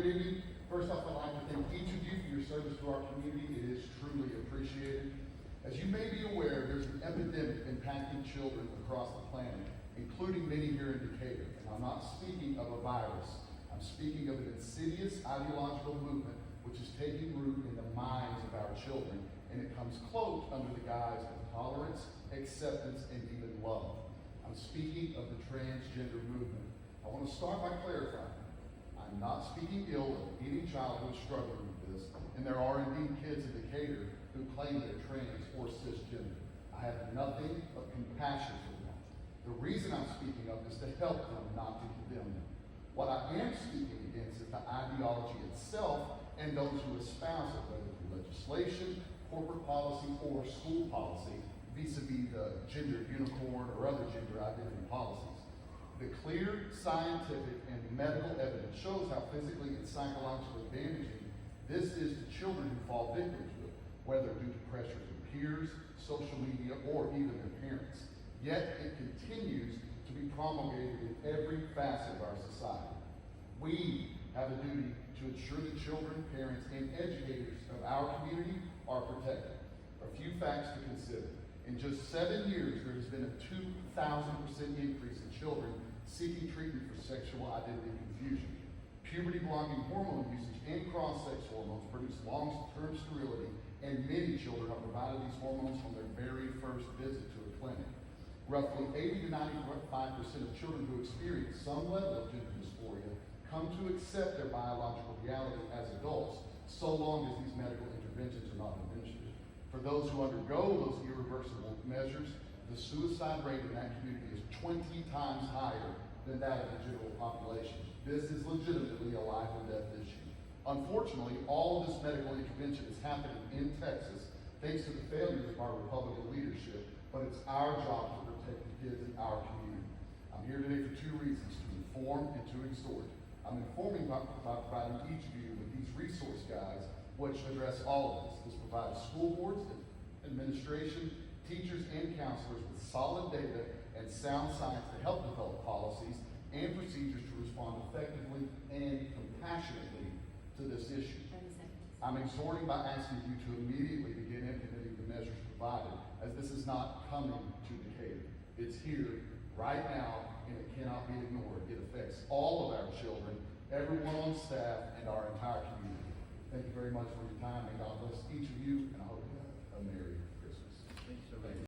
Good evening. First off, I'd like to thank each of you for your service to our community. It is truly appreciated. As you may be aware, there's an epidemic impacting children across the planet, including many here in Decatur. And I'm not speaking of a virus. I'm speaking of an insidious ideological movement which is taking root in the minds of our children, and it comes cloaked under the guise of tolerance, acceptance, and even love. I'm speaking of the transgender movement. I want to start by clarifying. I'm not speaking ill of any child who is struggling with this, and there are indeed kids in Decatur who claim they're trans or cisgender. I have nothing but compassion for them. The reason I'm speaking up is to help them, not to condemn them. What I am speaking against is the ideology itself and those who espouse it, whether through legislation, corporate policy, or school policy, vis-a-vis the gender unicorn or other gender identity policies. The clear scientific and medical evidence shows how physically and psychologically damaging this is to children who fall victim to it, whether due to pressure from peers, social media, or even their parents. Yet it continues to be promulgated in every facet of our society. We have a duty to ensure that children, parents, and educators of our community are protected. A few facts to consider. In just 7 years, there has been a 2,000% increase in children seeking treatment for sexual identity confusion. Puberty-blocking hormone usage and cross-sex hormones produce long-term sterility, and many children are provided these hormones on their very first visit to a clinic. Roughly 80 to 95% of children who experience some level of gender dysphoria come to accept their biological reality as adults, so long as these medical interventions are not administered. For those who undergo those irreversible measures, the suicide rate in that community is 20 times higher than that of the general population. This is legitimately a life or death issue. Unfortunately, all of this medical intervention is happening in Texas thanks to the failures of our Republican leadership, but it's our job to protect the kids in our community. I'm here today for two reasons: to inform and to exhort. I'm informing by providing each of you with these resource guides which address all of this. This provides school boards, administration, teachers, and counselors with solid data and sound science to help develop policies and procedures to respond effectively and compassionately to this issue. I'm exhorting by asking you to immediately begin implementing the measures provided, as this is not coming to Decatur. It's here right now, and it cannot be ignored. It affects all of our children, everyone on staff, and our entire community. Thank you very much for your time, and God bless each of you, and I hope you have a merry